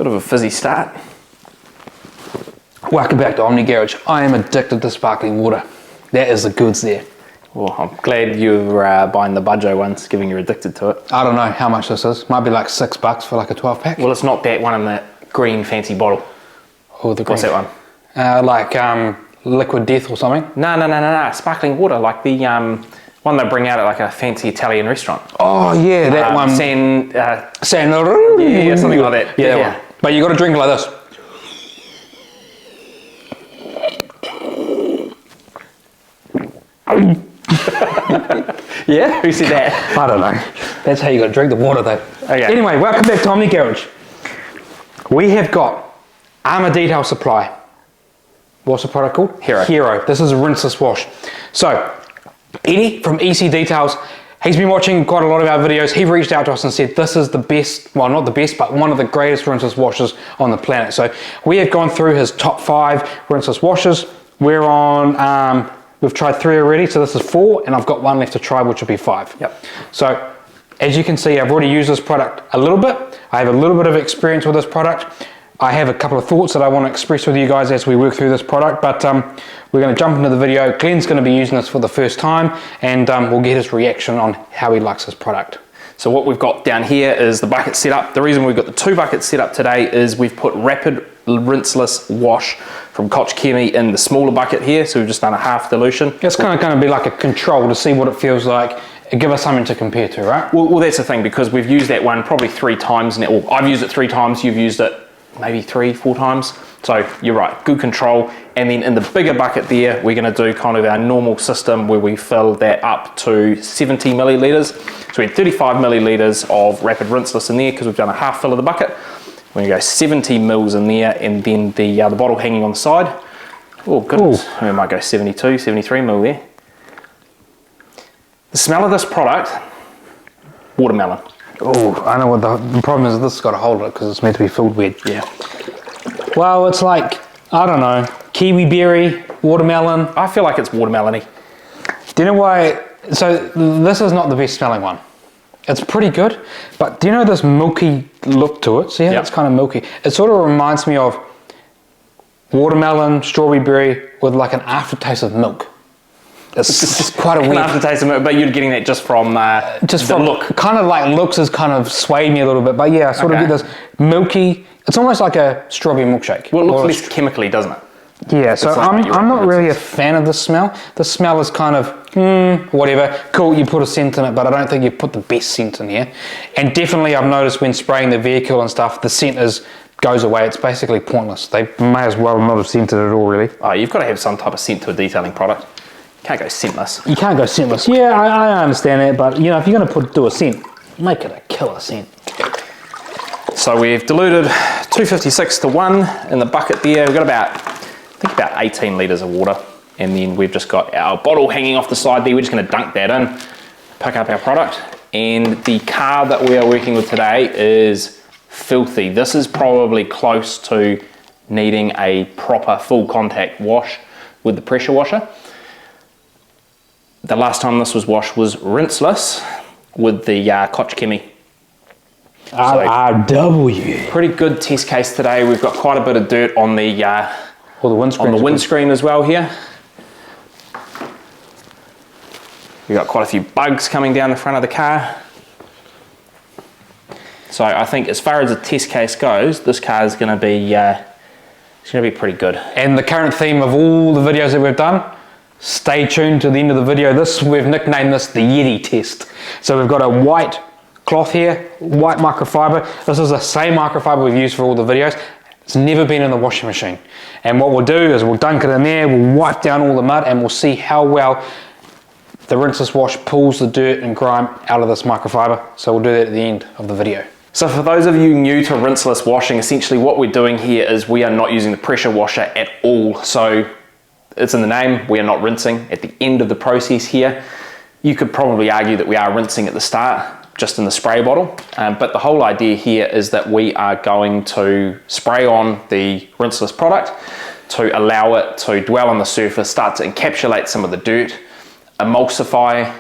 Bit of a fizzy start. Welcome back to Omni Garage. I am addicted to sparkling water. That is the goods there. Well, I'm glad you're buying the Budjo ones, given you're addicted to it. I don't know how much this is. Might be like $6 for like a 12 pack. Well, it's not that one in the green fancy bottle. Oh, the green. What's that one? Liquid Death or something? No. Sparkling water, like the one they bring out at like a fancy Italian restaurant. Oh yeah, that one. Yeah, something like that. Yeah, that one. But you got to drink like this. Yeah? Who said that? I don't know. That's how you got to drink the water though. Okay. Anyway, welcome back to Omni Garage. We have got Armour Detail Supply. What's the product called? Hero. This is a rinseless wash. So, Eddie from EC Details, he's been watching quite a lot of our videos. He reached out to us and said this is the best, well not the best, but one of the greatest rinseless washes on the planet. So we have gone through his top 5 rinseless washes. We're on, we've tried 3 already, so this is 4, and I've got 1 left to try, which will be 5. Yep. So, as you can see, I've already used this product a little bit. I have a little bit of experience with this product. I have a couple of thoughts that I want to express with you guys as we work through this product, but we're going to jump into the video. Glenn's going to be using this for the first time, and we'll get his reaction on how he likes this product. So what we've got down here is the bucket setup. The reason we've got the 2 buckets set up today is we've put rapid rinseless wash from Koch Chemie in the smaller bucket here, so we've just done a half dilution. It's kind of going to be like a control to see what it feels like. Give us something to compare to, right? Well, that's the thing, because we've used that one probably 3 times now. Well, I've used it 3 times, you've used it maybe 3-4 times. So you're right, good control. And then in the bigger bucket there, we're going to do kind of our normal system where we fill that up to 70 millilitres. So we had 35 millilitres of rapid rinseless in there because we've done a half fill of the bucket. We're going to go 70 mils in there, and then the bottle hanging on the side. Oh goodness, we might go 72, 73 mil there. The smell of this product, watermelon. Oh, I know what the problem is. This has got to hold it because it's meant to be filled with. Yeah. Well, it's like, I don't know, kiwi berry, watermelon. I feel like it's watermelony. Do you know why? So this is not the best smelling one. It's pretty good, but do you know this milky look to it? See how it's kind of milky? It sort of reminds me of watermelon, strawberry berry with like an aftertaste of milk. It's quite a weird aftertaste of milk, but you're getting that just from the look. Kind of like looks has kind of swayed me a little bit, but yeah, I sort of get this milky. It's almost like a strawberry milkshake. Well, it looks less chemically, doesn't it? Yeah, so I'm not really a fan of the smell. The smell is kind of, whatever. Cool, you put a scent in it, but I don't think you put the best scent in here. And definitely I've noticed when spraying the vehicle and stuff, the scent goes away. It's basically pointless. They may as well not have scented it at all, really. Oh, you've got to have some type of scent to a detailing product. You can't go scentless. You can't go scentless. Yeah, I understand that, but you know, if you're going to do a scent, make it a killer scent. So we've diluted 256 to 1 in the bucket there. We've got about 18 litres of water, and then we've just got our bottle hanging off the side there. We're just going to dunk that in, pick up our product, and the car that we are working with today is filthy. This is probably close to needing a proper full contact wash with the pressure washer. The last time this was washed was rinseless with the Koch Chemie. RW. Pretty good test case today. We've got quite a bit of dirt on the windscreen as well here. We've got quite a few bugs coming down the front of the car. So I think as far as the test case goes, this car is going to be it's going to be pretty good. And the current theme of all the videos that we've done, stay tuned to the end of the video. We've nicknamed this the Yeti test. So we've got a white cloth here, white microfiber. This is the same microfiber we've used for all the videos. It's never been in the washing machine. And what we'll do is we'll dunk it in there, we'll wipe down all the mud, and we'll see how well the rinseless wash pulls the dirt and grime out of this microfiber. So we'll do that at the end of the video. So for those of you new to rinseless washing, essentially what we're doing here is we are not using the pressure washer at all. So it's in the name, we are not rinsing at the end of the process here. You could probably argue that we are rinsing at the start, just in the spray bottle, but the whole idea here is that we are going to spray on the rinseless product to allow it to dwell on the surface, start to encapsulate some of the dirt, emulsify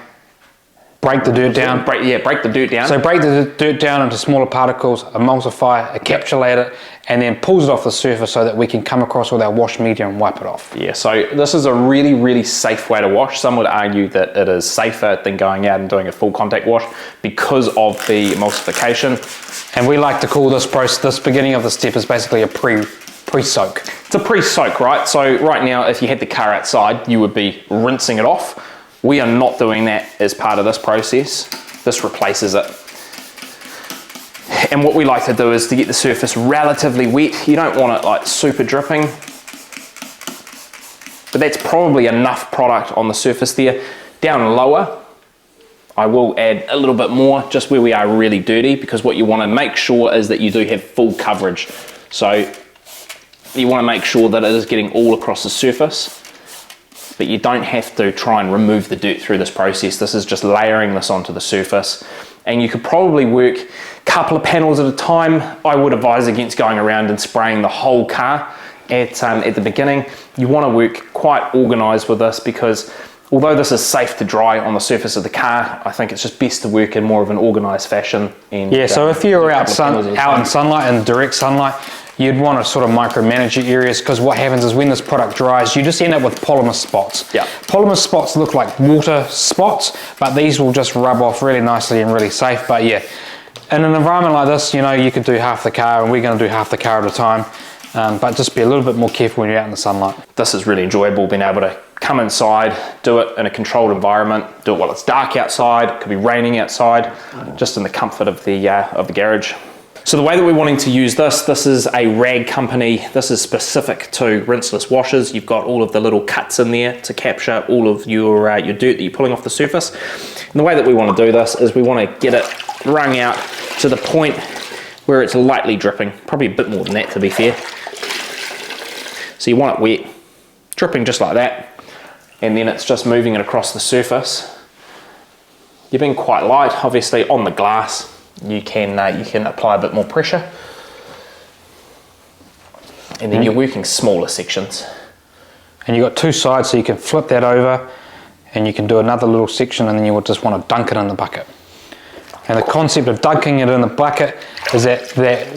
break the dirt down. Break the dirt down. So break the dirt down into smaller particles, emulsify, encapsulate it, and then pulls it off the surface so that we can come across with our wash media and wipe it off. Yeah, so this is a really, really safe way to wash. Some would argue that it is safer than going out and doing a full contact wash because of the emulsification. And we like to call this process, this beginning of the step is basically a pre-soak. It's a pre-soak, right? So right now, if you had the car outside, you would be rinsing it off. We are not doing that as part of this process. This replaces it. And what we like to do is to get the surface relatively wet. You don't want it like super dripping, but that's probably enough product on the surface there. Down lower, I will add a little bit more just where we are really dirty, because what you want to make sure is that you do have full coverage. So you want to make sure that it is getting all across the surface, but you don't have to try and remove the dirt through this process. This is just layering this onto the surface. And you could probably work a couple of panels at a time. I would advise against going around and spraying the whole car at the beginning. You want to work quite organized with this, because although this is safe to dry on the surface of the car, I think it's just best to work in more of an organized fashion. And yeah, so if you're out in sunlight, in direct sunlight, you'd want to sort of micromanage your areas, because what happens is when this product dries, you just end up with polymer spots. Yeah. Polymer spots look like water spots, but these will just rub off really nicely and really safe. But yeah, in an environment like this, you know, you could do half the car, and we're going to do half the car at a time. But just be a little bit more careful when you're out in the sunlight. This is really enjoyable, being able to come inside, do it in a controlled environment, do it while it's dark outside, it could be raining outside, just in the comfort of the garage. So the way that we're wanting to use this is a rag company. This is specific to rinseless washers. You've got all of the little cuts in there to capture all of your dirt that you're pulling off the surface. And the way that we want to do this is we want to get it wrung out to the point where it's lightly dripping, probably a bit more than that to be fair. So you want it wet, dripping just like that, and then it's just moving it across the surface. You're being quite light, obviously on the glass. You can apply a bit more pressure, and then you're working smaller sections. And you've got two sides, so you can flip that over, and you can do another little section, and then you would just want to dunk it in the bucket. And the concept of dunking it in the bucket is that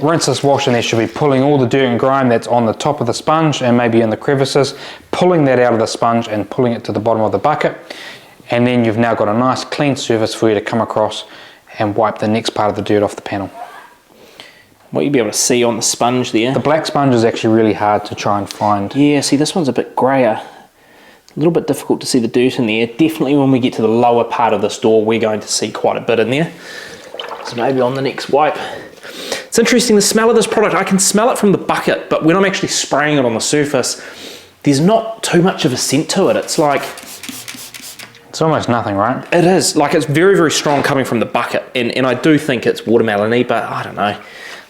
rinseless wash in there should be pulling all the dirt and grime that's on the top of the sponge and maybe in the crevices, pulling that out of the sponge and pulling it to the bottom of the bucket. And then you've now got a nice clean surface for you to come across and wipe the next part of the dirt off the panel. What you'll be able to see on the sponge there. The black sponge is actually really hard to try and find. Yeah, see, this one's a bit grayer. A little bit difficult to see the dirt in there. Definitely when we get to the lower part of this door, we're going to see quite a bit in there. So maybe on the next wipe. It's interesting, the smell of this product, I can smell it from the bucket, but when I'm actually spraying it on the surface, there's not too much of a scent to it. It's like, it's almost nothing, right? It is. Like, it's very, very strong coming from the bucket. And I do think it's watermelon-y, but I don't know.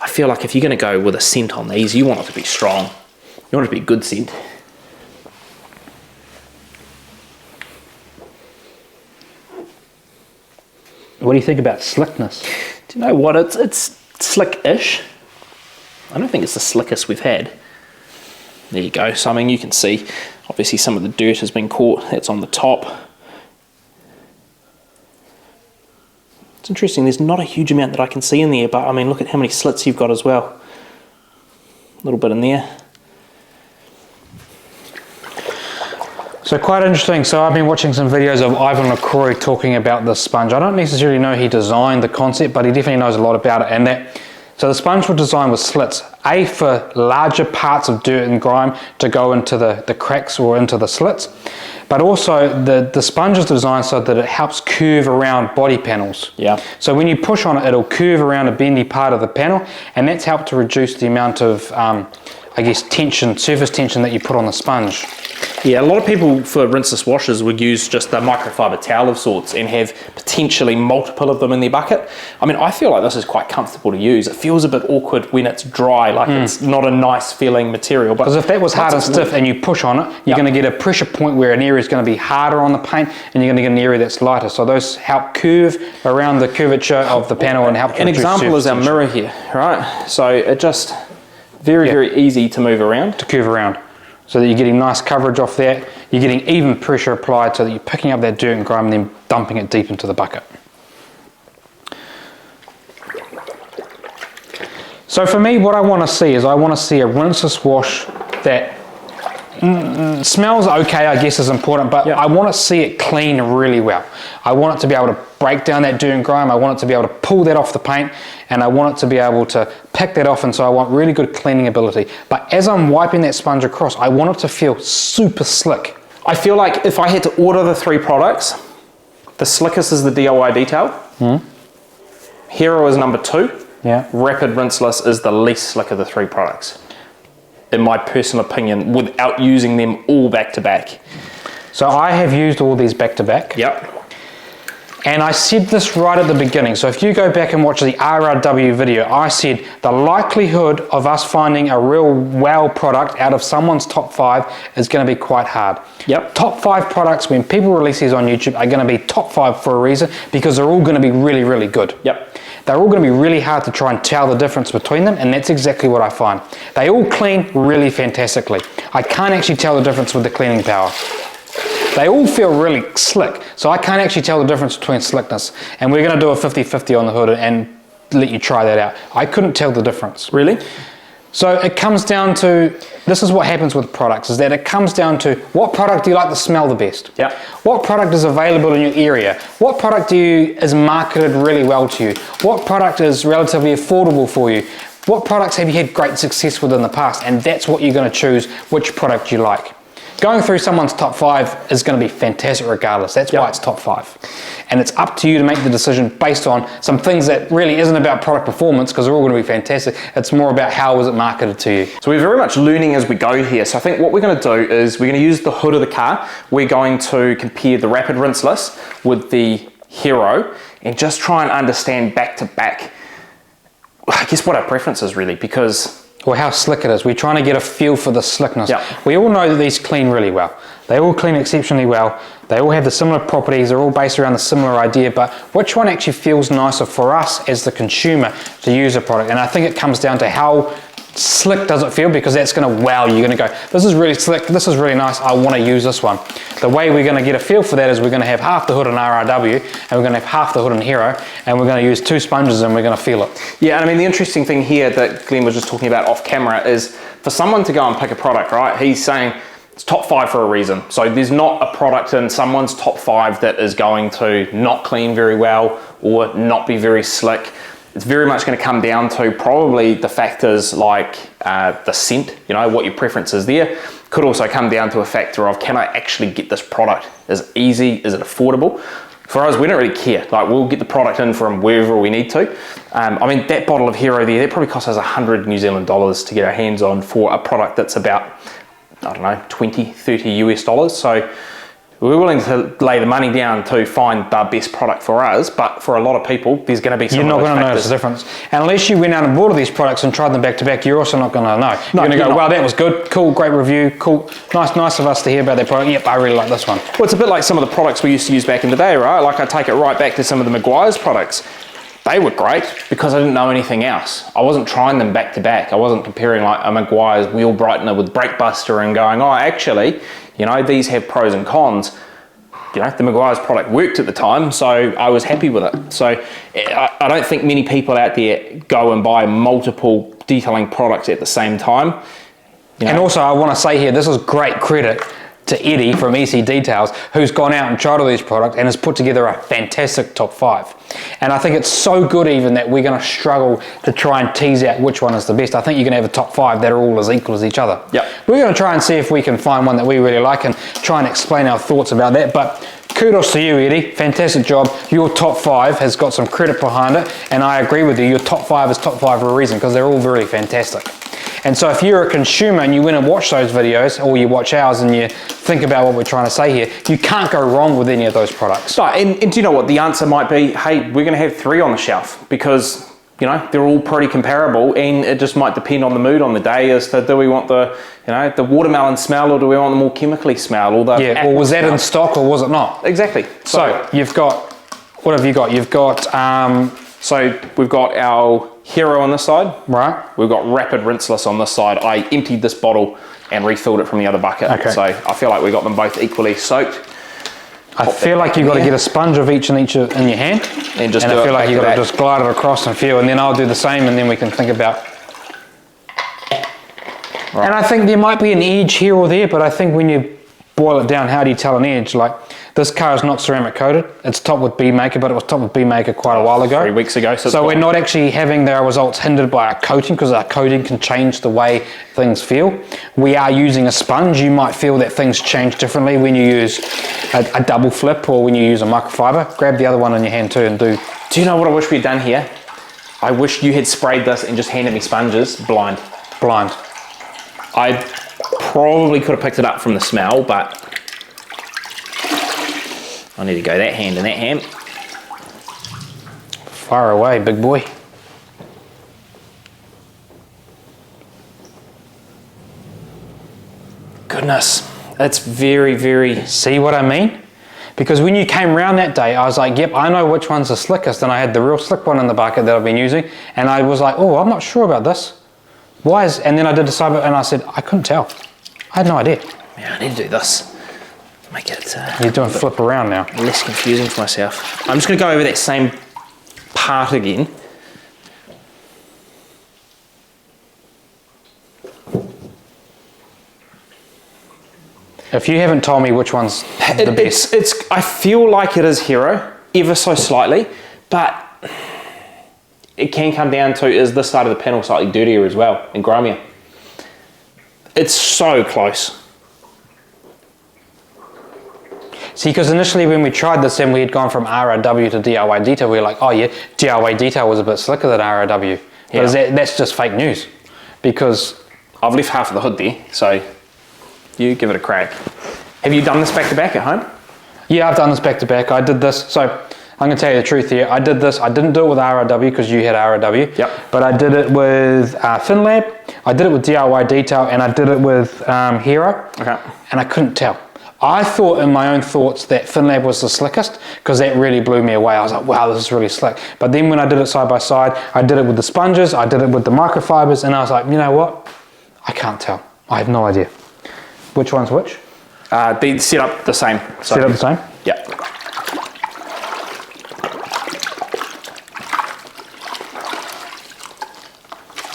I feel like if you're going to go with a scent on these, you want it to be strong. You want it to be a good scent. What do you think about slickness? Do you know what? It's slick-ish. I don't think it's the slickest we've had. There you go. So, I mean, you can see, obviously, some of the dirt has been caught. That's on the top. It's interesting, there's not a huge amount that I can see in there, but I mean, look at how many slits you've got as well. A little bit in there. So quite interesting. So I've been watching some videos of Ivan LaCroix talking about this sponge. I don't necessarily know he designed the concept, but he definitely knows a lot about it. And that, so the sponge was designed with slits, A, for larger parts of dirt and grime to go into the cracks or into the slits. But also the sponge is designed so that it helps curve around body panels. Yeah. So when you push on it, it'll curve around a bendy part of the panel, and that's helped to reduce the amount of, I guess, tension, surface tension that you put on the sponge. Yeah, a lot of people for rinseless washers would use just a microfiber towel of sorts and have potentially multiple of them in their bucket. I mean, I feel like this is quite comfortable to use. It feels a bit awkward when it's dry, like it's not a nice feeling material. Because if that was hard and stiff and you push on it, you're going to get a pressure point where an area is going to be harder on the paint and you're going to get an area that's lighter. So those help curve around the curvature of the panel and help to reduce surface tension. An example is our mirror here, right? So it just very easy to move around. To curve around. So that you're getting nice coverage off that, you're getting even pressure applied so that you're picking up that dirt and grime and then dumping it deep into the bucket. So for me, what I want to see is I want to see a rinseless wash that smells okay, I guess is important, but I want to see it clean really well. I want it to be able to break down that dirt and grime. I want it to be able to pull that off the paint, and I want it to be able to pick that off, and so I want really good cleaning ability. But as I'm wiping that sponge across, I want it to feel super slick. I feel like if I had to order the 3 products, the slickest is the DIY Detail. Hero is number 2. Yeah. Rapid Rinseless is the least slick of the 3 products, in my personal opinion, without using them all back to back. So I have used all these back to back. Yep. And I said this right at the beginning. So if you go back and watch the RRW video, I said the likelihood of us finding a real wow product out of someone's top 5 is going to be quite hard. Yep. Top 5 products, when people release these on YouTube, are going to be top 5 for a reason, because they're all going to be really, really good. Yep. They're all going to be really hard to try and tell the difference between them, and that's exactly what I find. They all clean really fantastically. I can't actually tell the difference with the cleaning power. They all feel really slick, so I can't actually tell the difference between slickness. And we're going to do a 50-50 on the hood and let you try that out. I couldn't tell the difference. Really? So it comes down to, this is what happens with products, is that it comes down to what product do you like to smell the best? Yeah. What product is available in your area? What product is marketed really well to you? What product is relatively affordable for you? What products have you had great success with in the past? And that's what you're going to choose, which product you like. Going through someone's top 5 is going to be fantastic regardless. That's why it's top 5. And it's up to you to make the decision based on some things that really isn't about product performance, because they're all going to be fantastic. It's more about how was it marketed to you. So we're very much learning as we go here. So I think what we're going to do is we're going to use the hood of the car. We're going to compare the Rapid Rinseless with the Hero and just try and understand back to back, I guess, what our preference is really, because or how slick it is. We're trying to get a feel for the slickness. Yep. We all know that these clean really well. They all clean exceptionally well. They all have the similar properties. They're all based around the similar idea, but which one actually feels nicer for us as the consumer to use a product? And I think it comes down to how slick does it feel, because that's going to wow you. You're going to go, this is really slick, this is really nice, I want to use this one. The way we're going to get a feel for that is we're going to have half the hood in RRW and we're going to have half the hood in Hero, and we're going to use 2 sponges and we're going to feel it. Yeah, and I mean the interesting thing here that Glenn was just talking about off camera is for someone to go and pick a product, right? He's saying it's top 5 for a reason. So there's not a product in someone's top 5 that is going to not clean very well or not be very slick. It's very much going to come down to probably the factors like the scent, you know, what your preference is there. Could also come down to a factor of, can I actually get this product? Is it easy? Is it affordable? For us, we don't really care. Like, we'll get the product in from wherever we need to. I mean, that bottle of Hero there, that probably cost us 100 New Zealand dollars to get our hands on for a product that's about, I don't know, 20, 30 US dollars. So we're willing to lay the money down to find the best product for us, but for a lot of people, there's going to be some You're not going to notice the difference. And unless you went out and bought all these products and tried them back to back, you're also not going to know. You're going to go, wow, that was good, cool, great review, cool, nice of us to hear about that product. Yep, I really like this one. Well, it's a bit like some of the products we used to use back in the day, right? Like, I take it right back to some of the Maguire's products. They were great because I didn't know anything else. I wasn't trying them back to back. I wasn't comparing like a Maguire's wheel brightener with brake buster and going, oh, actually, you know, these have pros and cons. You know, the Maguire's product worked at the time, so I was happy with it. So I don't think many people out there go and buy multiple detailing products at the same time. You know? And also, I want to say here, this is great credit to Eddie from EC Details, who's gone out and tried all these products and has put together a fantastic top 5. And I think it's so good even that we're going to struggle to try and tease out which one is the best. I think you're going to have a top 5 that are all as equal as each other. Yep. We're going to try and see if we can find one that we really like and try and explain our thoughts about that. But kudos to you, Eddie. Fantastic job. Your top 5 has got some credit behind it, and I agree with you. Your top 5 is top 5 for a reason, because they're all really fantastic. And so if you're a consumer and you went and watch those videos, or you watch ours and you think about what we're trying to say here, you can't go wrong with any of those products. No, and do you know what? The answer might be, hey, we're going to have 3 on the shelf, because, you know, they're all pretty comparable, and it just might depend on the mood on the day as to, do we want the, you know, the watermelon smell, or do we want the more chemically smell, or the yeah, or was that in stock or was it not? Exactly. So you've got, what have you got? You've got so we've got our Hero on this side. Right. We've got Rapid Rinseless on this side. I emptied this bottle and refilled it from the other bucket. Okay. So I feel like we got them both equally soaked. I feel like you've got to get a sponge of each in your hand. And just I feel like you've got to just glide it across and feel, and then I'll do the same, and then we can think about And I think there might be an edge here or there, but I think when you boil it down, how do you tell an edge? Like, this car is not ceramic coated. It's topped with B Maker, but it was topped with B Maker quite a while ago. 3 weeks ago. So we're not actually having our results hindered by our coating, because our coating can change the way things feel. We are using a sponge. You might feel that things change differently when you use a double flip or when you use a microfiber. Grab the other one in your hand too and do. Do you know what I wish we'd done here? I wish you had sprayed this and just handed me sponges blind. Blind. I probably could have picked it up from the smell, but I need to go that hand and that hand. Far away, big boy. Goodness, it's very, very... See what I mean? Because when you came round that day, I was like, yep, I know which one's the slickest, and I had the real slick one in the bucket that I've been using, and I was like, oh, I'm not sure about this. Why is... And then I did the side, and I said, I couldn't tell. I had no idea. Yeah, I need to do this. Make it... You're doing flip around now. Less confusing for myself. I'm just going to go over that same part again. If you haven't told me which one's the best. I feel like it is Hero, ever so slightly, but it can come down to, is this side of the panel slightly dirtier as well and grimier? It's so close. See, because initially when we tried this and we had gone from RRW to DIY Detail, we were like, oh yeah, DIY Detail was a bit slicker than RRW. But that's just fake news. Because I've left half of the hood there, so you give it a crack. Have you done this back to back at home? Yeah, I've done this back to back. I did this, so I'm going to tell you the truth here. I did this, I didn't do it with RRW because you had RRW. Yep. But I did it with FinLab, I did it with DIY Detail, and I did it with Hero. Okay. And I couldn't tell. I thought in my own thoughts that FinLab was the slickest, because that really blew me away. I was like, wow, this is really slick. But then when I did it side by side, I did it with the sponges, I did it with the microfibers, and I was like, you know what? I can't tell. I have no idea. Which one's which? They set up the same. Set up the same? Yeah.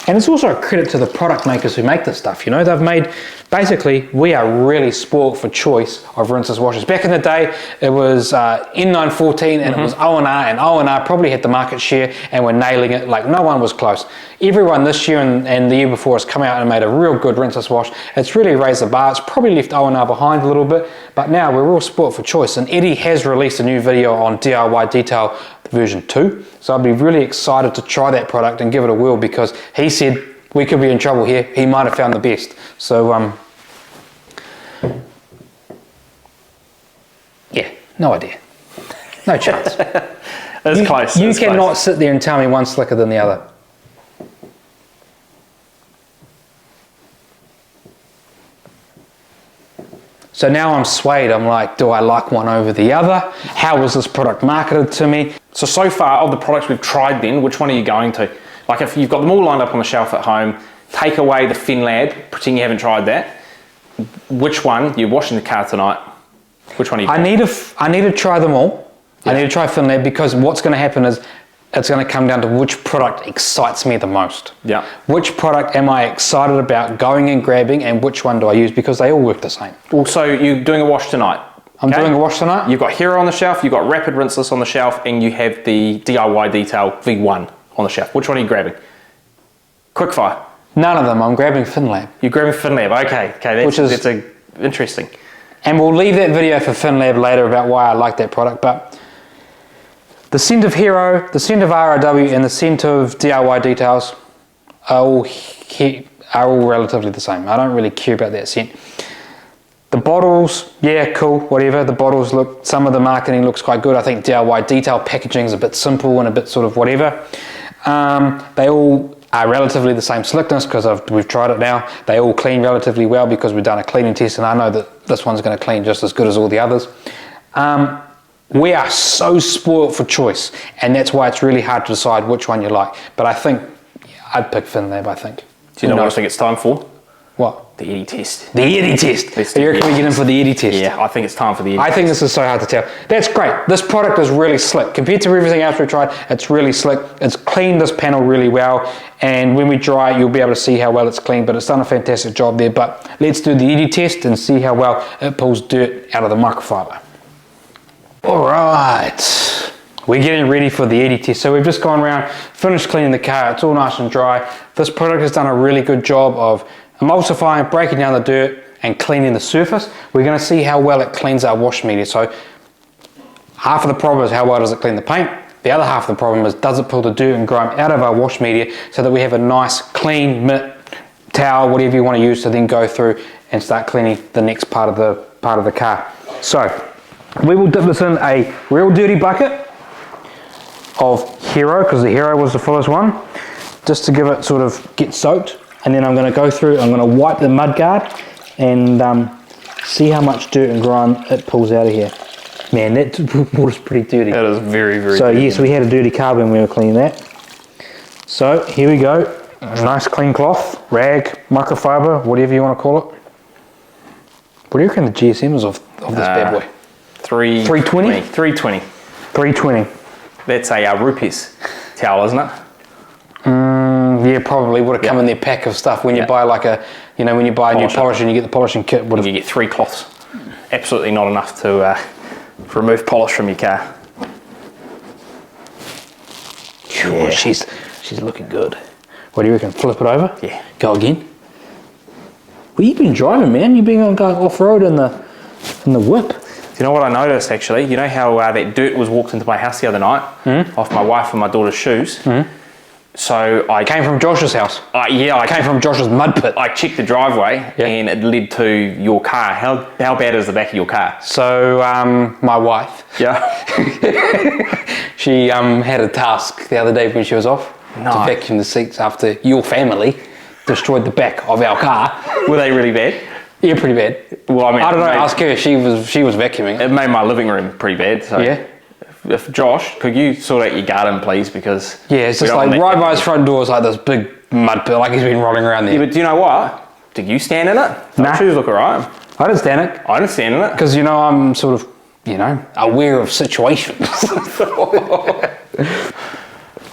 And it's also a credit to the product makers who make this stuff, you know, they've made, basically, we are really spoiled for choice of rinseless washers. Back in the day, it was N914 and it was O&R, and O&R probably had the market share and were nailing it, like no one was close. Everyone this year and the year before has come out and made a real good rinseless wash. It's really raised the bar, it's probably left O&R behind a little bit, but now we're real spoiled for choice. And Eddie has released a new video on DIY Detail version 2, so I'd be really excited to try that product and give it a whirl, because he said we could be in trouble here. He might have found the best. So yeah, no idea, no chance. It's close. You cannot sit there and tell me one's slicker than the other. So now I'm swayed. I'm like, do I like one over the other? How was this product marketed to me? So far of the products we've tried then, which one are you going to? Like if you've got them all lined up on the shelf at home, take away the FinLab, pretend you haven't tried that. Which one, you're washing the car tonight, which one are you I need to try them all. Yeah. I need to try FinLab, because what's going to happen is it's going to come down to which product excites me the most. Yeah. Which product am I excited about going and grabbing, and which one do I use, because they all work the same. Also, you're doing a wash tonight. I'm doing a wash tonight. You've got Hero on the shelf, you've got Rapid Rinseless on the shelf, and you have the DIY Detail V1 on the shelf. Which one are you grabbing? Quick fire. None of them. I'm grabbing FinLab. You're grabbing FinLab. Okay. That's interesting. And we'll leave that video for FinLab later about why I like that product. But the scent of Hero, the scent of RRW, and the scent of DIY Details are all relatively the same. I don't really care about that scent. The bottles, yeah, cool, whatever. The bottles look, some of the marketing looks quite good. I think DIY Detail packaging is a bit simple and a bit sort of whatever. They all are relatively the same slickness, because we've tried it now. They all clean relatively well, because we've done a cleaning test, and I know that this one's going to clean just as good as all the others. We are so spoiled for choice, and that's why it's really hard to decide which one you like. But I think I'd pick FinLab, I think. Do you know what I think it's time for? What? The Yeti test. The Yeti test. Let's So do you reckon the we get in for the Yeti test? Yeah, I think it's time for the Yeti I think this is so hard to tell. That's great. This product is really slick. Compared to everything else we've tried, it's really slick. It's cleaned this panel really well. And when we dry it, you'll be able to see how well it's cleaned, but it's done a fantastic job there. But let's do the Yeti test and see how well it pulls dirt out of the microfiber. All right. We're getting ready for the Yeti test. So we've just gone around, finished cleaning the car. It's all nice and dry. This product has done a really good job of emulsifying, breaking down the dirt, and cleaning the surface. We're going to see how well it cleans our wash media. So half of the problem is how well does it clean the paint. The other half of the problem is does it pull the dirt and grime out of our wash media so that we have a nice clean mitt, towel, whatever you want to use to then go through and start cleaning the next part of the car. So we will dip this in a real dirty bucket of Hero, because the Hero was the fullest one, just to give it sort of get soaked. And then I'm going to go through, I'm going to wipe the mud guard and see how much dirt and grime it pulls out of here. Man, that water's pretty dirty. That is very, very So dirty. yes, we had a dirty car when we were cleaning that. So here we go. Nice clean cloth, rag, microfiber, whatever you want to call it. What do you reckon the GSM is of this bad boy? 320? 320? 320. 320. That's a Rupees towel, isn't it? Yeah, probably would have come in their pack of stuff when you buy like a, you know, when you buy a new polish and you get the polishing kit. You get 3 cloths. Absolutely not enough to remove polish from your car. Yeah. She's looking good. What do you reckon? Flip it over? Yeah. Go again. Well, you've been driving, man. You've been going off road in the whip. Do you know what I noticed actually? You know how that dirt was walked into my house the other night off my wife and my daughter's shoes? So I Came from Josh's house. I Came from Josh's mud pit. I checked the driveway and it led to your car. How bad is the back of your car? So my wife, Yeah. she had a task the other day when she was off to Nice. vacuum the seats after your family destroyed the back of our car. Were they really bad? Yeah, pretty bad. Well, I mean, I don't know. it made- Ask her. She was vacuuming. It made my living room pretty bad. So Yeah. if Josh, could you sort out your garden, please? Because Yeah, it's we just don't like want right that- by his front door is like this big mud pit, like he's been rolling around there. Yeah, but do you know what? Did you stand in it? Nah. My shoes look alright. I didn't stand it I didn't stand in it. because you know I'm sort of aware of situations.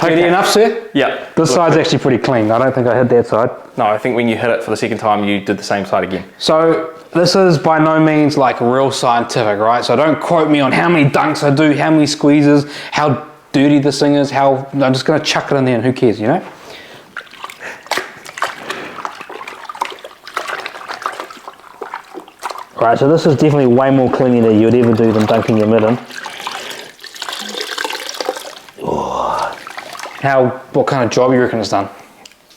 Dirty enough, sir? Yeah. This side's actually pretty clean. I don't think I hit that side. No, I think when you hit it for the second time, you did the same side again. So this is by no means like real scientific, right? So don't quote me on how many dunks I do, how many squeezes, how dirty this thing is, I'm just gonna chuck it in there and who cares, you know? Right, so this is definitely way more cleaning than you'd ever do than dunking your mid in. What kind of job you reckon it's done?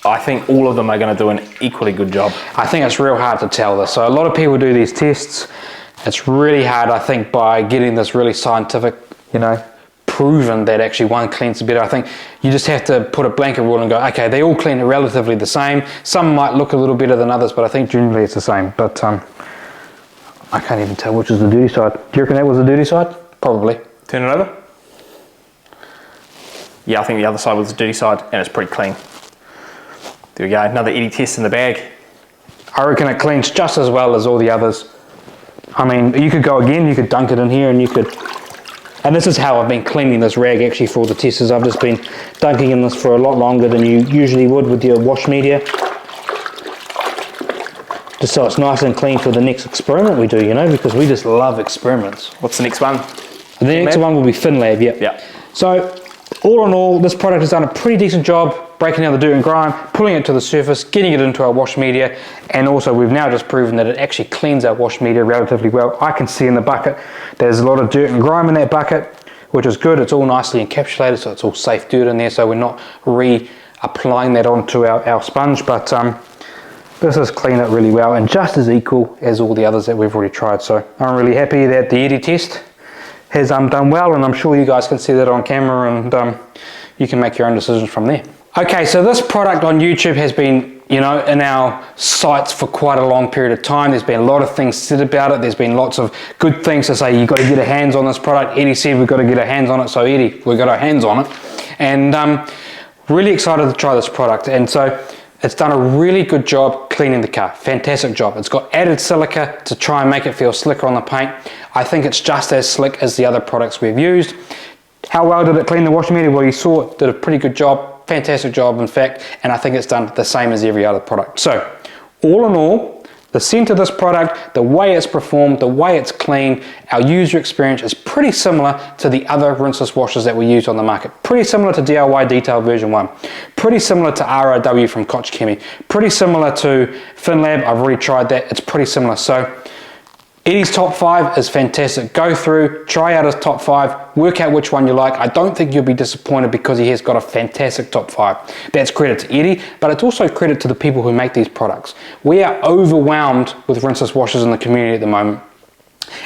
I think all of them are going to do an equally good job. I think it's real hard to tell this. So a lot of people do these tests. It's really hard, I think, by getting this really scientific, proven that actually one cleans better. I think you just have to put a blanket rule and go, okay, they all clean relatively the same. Some might look a little better than others, but I think generally it's the same. But I can't even tell which is the dirty side. Do you reckon that was the dirty side? Probably. Turn it over. Yeah, I think the other side was the dirty side, and it's pretty clean. There we go, another Yeti test in the bag. I reckon it cleans just as well as all the others. I mean, you could go again, you could dunk it in here and you could... And this is how I've been cleaning this rag actually for the testers. I've just been dunking in this for a lot longer than you usually would with your wash media. Just so it's nice and clean for the next experiment we do, because we just love experiments. What's the next one? The next one will be FinLab, yep. Yeah. So, all in all, this product has done a pretty decent job breaking down the dirt and grime, pulling it to the surface, getting it into our wash media, and also we've now just proven that it actually cleans our wash media relatively well. I can see in the bucket there's a lot of dirt and grime in that bucket, which is good. It's all nicely encapsulated, so it's all safe dirt in there, so we're not reapplying that onto our sponge, but this has cleaned it really well and just as equal as all the others that we've already tried. So I'm really happy that the Yeti test has done well, and I'm sure you guys can see that on camera, and you can make your own decisions from there. Okay, so this product on YouTube has been, in our sights for quite a long period of time. There's been a lot of things said about it. There's been lots of good things to say. You've got to get our hands on this product. Eddie said we've got to get our hands on it, so Eddie, we've got our hands on it. And really excited to try this product. And so It's done a really good job cleaning the car. Fantastic job. It's got added silica to try and make it feel slicker on the paint. I think it's just as slick as the other products we've used. How well did it clean the washing media? Well, you saw it did a pretty good job, fantastic job in fact, and I think it's done the same as every other product. So, all in all, the scent of this product, the way it's performed, the way it's clean, our user experience is pretty similar to the other rinseless washers that we use on the market. Pretty similar to DIY Detail version 1. Pretty similar to ROW from Koch Chemie. Pretty similar to FinLab, I've already tried that, it's pretty similar. So, Eddie's top 5 is fantastic. Go through, try out his top 5, work out which one you like. I don't think you'll be disappointed because he has got a fantastic top 5. That's credit to Eddie, but it's also credit to the people who make these products. We are overwhelmed with rinseless washers in the community at the moment,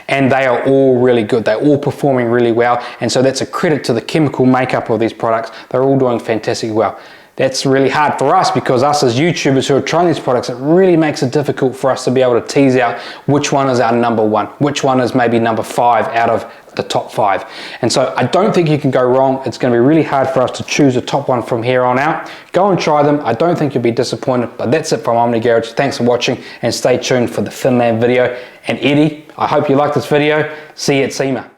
and they are all really good. They're all performing really well, and so that's a credit to the chemical makeup of these products. They're all doing fantastically well. That's really hard for us because us as YouTubers who are trying these products, it really makes it difficult for us to be able to tease out which one is our number 1, which one is maybe number 5 out of the top 5. And so I don't think you can go wrong. It's going to be really hard for us to choose a top one from here on out. Go and try them. I don't think you'll be disappointed, but that's it from Omni Garage. Thanks for watching and stay tuned for the FinLab video. And Eddie, I hope you liked this video. See you at SEMA.